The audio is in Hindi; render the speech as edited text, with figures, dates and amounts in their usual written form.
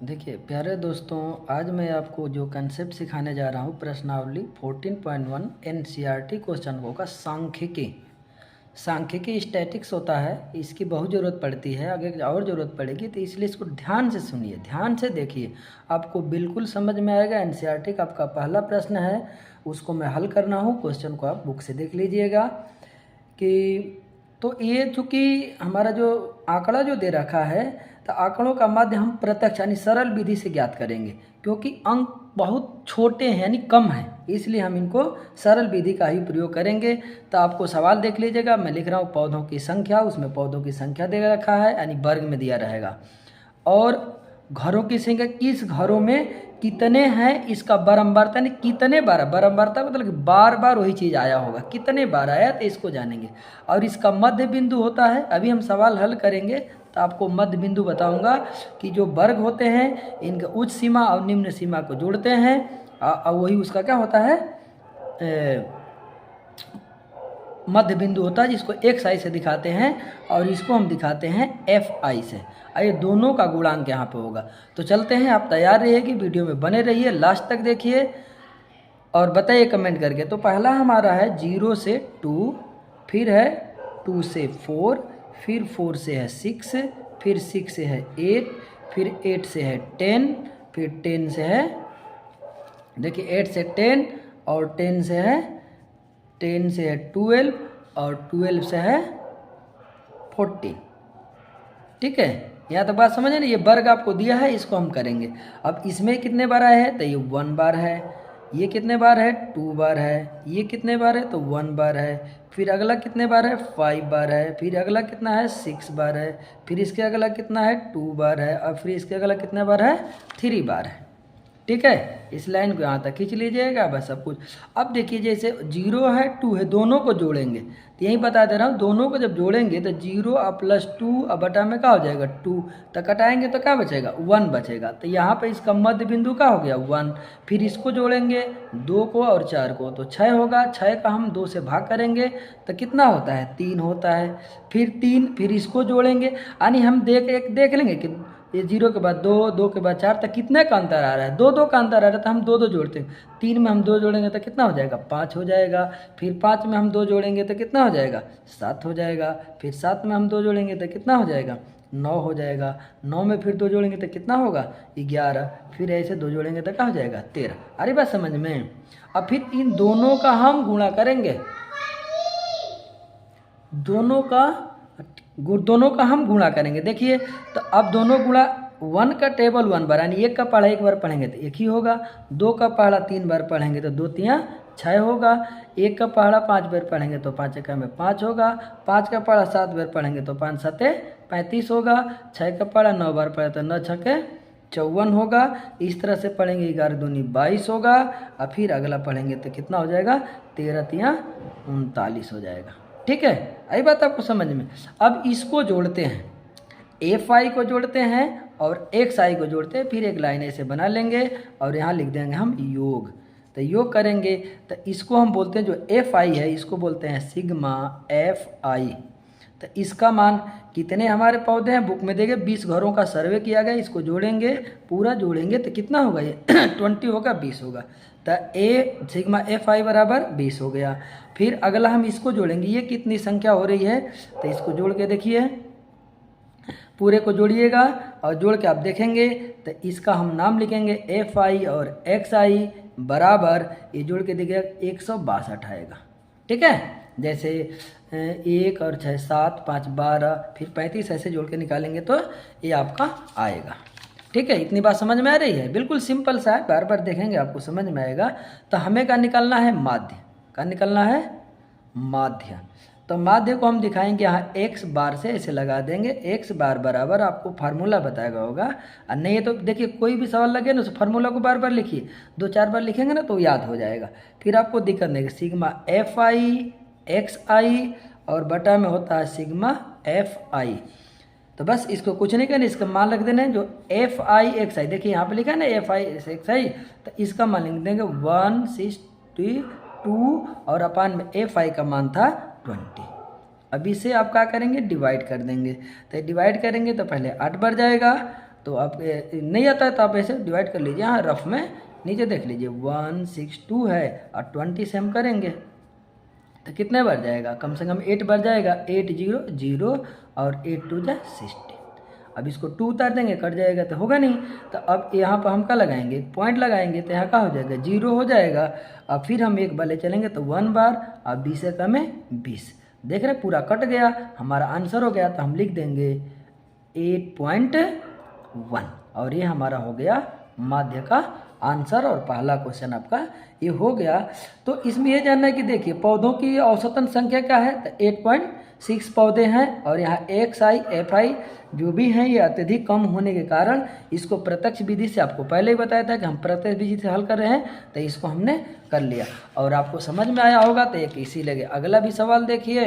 देखिए प्यारे दोस्तों, आज मैं आपको जो कंसेप्ट सिखाने जा रहा हूँ प्रश्नावली 14.1 एनसीईआरटी क्वेश्चन होगा सांख्यिकी। सांख्यिकी स्टैटिक्स होता है, इसकी बहुत ज़रूरत पड़ती है, अगर और ज़रूरत पड़ेगी तो इसलिए इसको ध्यान से सुनिए, ध्यान से देखिए, आपको बिल्कुल समझ में आएगा। एनसीईआरटी का आपका पहला प्रश्न है, उसको मैं हल करना हूँ। क्वेश्चन को आप बुक से देख लीजिएगा कि तो ये चूँकि हमारा जो आंकड़ा जो दे रखा है, तो आंकड़ों का माध्य हम प्रत्यक्ष यानी सरल विधि से ज्ञात करेंगे, क्योंकि अंक बहुत छोटे हैं यानी कम हैं, इसलिए हम इनको सरल विधि का ही प्रयोग करेंगे। तो आपको सवाल देख लीजिएगा, मैं लिख रहा हूँ पौधों की संख्या, उसमें पौधों की संख्या दे रखा है यानी वर्ग में दिया रहेगा, और घरों की संख्या, किस घरों में कितने हैं इसका बारंबारता यानी कितने बार, बारंबारता मतलब कि बार बार वही चीज़ आया होगा, कितने बार आया तो इसको जानेंगे। और इसका मध्य बिंदु होता है, अभी हम सवाल हल करेंगे तो आपको मध्य बिंदु बताऊंगा कि जो वर्ग होते हैं इनके उच्च सीमा और निम्न सीमा को जोड़ते हैं, और वही उसका क्या होता है, मध्य बिंदु होता है, जिसको एक्स आई से दिखाते हैं और इसको हम दिखाते हैं एफ आई से। ये दोनों का गुणांक यहाँ पे होगा। तो चलते हैं, आप तैयार रहिएगी, वीडियो में बने रहिए, लास्ट तक देखिए और बताइए कमेंट करके। तो पहला हमारा है 0 से 2, फिर है 2 से 4, फिर 4 से है 6, फिर 6 से है 8, फिर 8 से है 10, फिर 10 से है, देखिए 8 से 10 और 10 से है 12 और 12 से है 14। ठीक है, यहाँ तो बात समझे ना, ये वर्ग आपको दिया है, इसको हम करेंगे। अब इसमें कितने बार आए हैं, तो ये 1 बार है, ये कितने बार है 2 बार है, ये कितने बार है तो 1 बार है, फिर अगला कितने बार है 5 बार है, फिर अगला कितना है 6 बार है, फिर इसके अगला कितना है 2 बार है, और फिर इसके अगला कितने बार है 3 बार है। ठीक है, इस लाइन को यहाँ तक खींच लीजिएगा, बस सब कुछ। अब देखिए जैसे 0 है 2 है, दोनों को जोड़ेंगे तो यही बता दे रहा हूँ, दोनों को जब जोड़ेंगे तो 0 और +2 अब बटा में क्या हो जाएगा 2, तो कटाएंगे तो क्या बचेगा 1 बचेगा। तो यहाँ पे इसका मध्य बिंदु क्या हो गया 1। फिर इसको जोड़ेंगे 2 को और 4 को तो 6 होगा, 6 का हम 2 से भाग करेंगे तो कितना होता है 3 होता है, फिर 3, फिर इसको जोड़ेंगे, यानी हम देख लेंगे कि ये 0 के बाद 2, 2 के बाद 4 तक कितने का अंतर आ रहा है, 2 2 का अंतर आ रहा है, तो हम 2 2 जोड़ते हैं। 3 में हम 2 जोड़ेंगे तो कितना हो जाएगा 5 हो जाएगा, फिर 5 में हम 2 जोड़ेंगे तो कितना हो जाएगा 7 हो जाएगा, फिर 7 में हम 2 जोड़ेंगे तो कितना हो जाएगा 9 हो जाएगा, 9 में फिर 2 जोड़ेंगे तो कितना होगा 11, फिर ऐसे 2 जोड़ेंगे तो क्या हो जाएगा 13। अरे बात समझ में। अब फिर इन दोनों का हम गुणा करेंगे, दोनों का हम गुणा करेंगे। देखिए तो अब दोनों गुणा 1 का टेबल 1 बार यानी 1 का पढ़ा 1 बार पढ़ेंगे तो 1 ही होगा, 2 का पढ़ा 3 बार पढ़ेंगे तो 2 3 6 होगा, 1 का पढ़ा 5 बार पढ़ेंगे तो 5 1 में 5 होगा, 5 का पढ़ा 7 बार पढ़ेंगे तो 5 7 35 होगा, 6 का पढ़ा 9 बार पढ़े तो 9 6 54 होगा। इस तरह से पढ़ेंगे 11 दूनी 22 होगा, और फिर अगला पढ़ेंगे तो कितना हो जाएगा 13 3 39 हो जाएगा। ठीक है, आई बात आपको समझ में। अब इसको जोड़ते हैं, एफ आई को जोड़ते हैं और एक्स आई को जोड़ते हैं, फिर एक लाइन ऐसे बना लेंगे और यहाँ लिख देंगे हम योग। तो योग करेंगे तो इसको हम बोलते हैं, जो एफ आई है इसको बोलते हैं सिग्मा एफ आई। तो इसका मान कितने हमारे पौधे हैं बुक में देंगे, 20 घरों का सर्वे किया गया, इसको जोड़ेंगे, पूरा जोड़ेंगे तो कितना होगा ये 20 होगा 20 होगा, तो ए सिग्मा एफ आई बराबर 20 हो गया। फिर अगला हम इसको जोड़ेंगे, ये कितनी संख्या हो रही है तो इसको जोड़ के देखिए, पूरे को जोड़िएगा और जोड़ के आप देखेंगे तो इसका हम नाम लिखेंगे एफ आई और एक्स आई बराबर, ये जोड़ के देखिएगा 162 आएगा। ठीक है, जैसे 1 और 6 7 5 12 फिर 35 ऐसे जोड़ के निकालेंगे तो ये आपका आएगा। ठीक है, इतनी बात समझ में आ रही है, बिल्कुल सिंपल सा है, बार बार देखेंगे आपको समझ में आएगा। तो हमें क्या निकालना है माध्य, क्या निकालना है माध्य। तो माध्य को हम दिखाएंगे यहाँ x बार से ऐसे लगा देंगे, x बार बराबर आपको फार्मूला बताया होगा, और नहीं तो देखिए कोई भी सवाल लगे ना तो फार्मूला को बार बार लिखिए, 2 4 बार लिखेंगे ना तो याद हो जाएगा, फिर आपको दिक्कत नहीं। सिग्मा एफ आई एक्स आई और बटा में होता है सिग्मा एफ आई। तो बस इसको कुछ नहीं करना, इसका मान रख देना है जो एफ आई एक्स आई, देखिए यहाँ पे लिखा है ना एफ आई एक्स आई, तो इसका मान लिख देंगे 162 और अपान में एफ आई का मान था 20। अब इसे आप क्या करेंगे डिवाइड कर देंगे, तो डिवाइड करेंगे तो पहले 8 बढ़ जाएगा तो आप नहीं आता है तो आप ऐसे डिवाइड कर लीजिए, हाँ रफ में नीचे देख लीजिए 162 है और 20 से हम करेंगे तो कितने बढ़ जाएगा, कम से कम 8 बढ़ जाएगा, 8 0 0 और 8 2 जा 16। अब इसको 2 उतार देंगे कट जाएगा तो होगा नहीं, तो अब यहाँ पर हम क्या लगाएंगे, पॉइंट लगाएंगे तो यहाँ क्या हो जाएगा 0 हो जाएगा। अब फिर हम एक बार ले चलेंगे तो 1 बार, अब 20 से कम है 20, देख रहे पूरा कट गया, हमारा आंसर हो गया। तो हम लिख देंगे 8.1 और ये हमारा हो गया माध्य का आंसर और पहला क्वेश्चन आपका ये हो गया। तो इसमें ये जानना है कि देखिए पौधों की औसतन संख्या क्या है, तो 8.6 पौधे हैं और यहाँ XI FI जो भी हैं ये अत्यधिक कम होने के कारण इसको प्रत्यक्ष विधि से, आपको पहले ही बताया था कि हम प्रत्यक्ष विधि से हल कर रहे हैं, तो इसको हमने कर लिया और आपको समझ में आया होगा। तो एक इसी लगे अगला भी सवाल देखिए।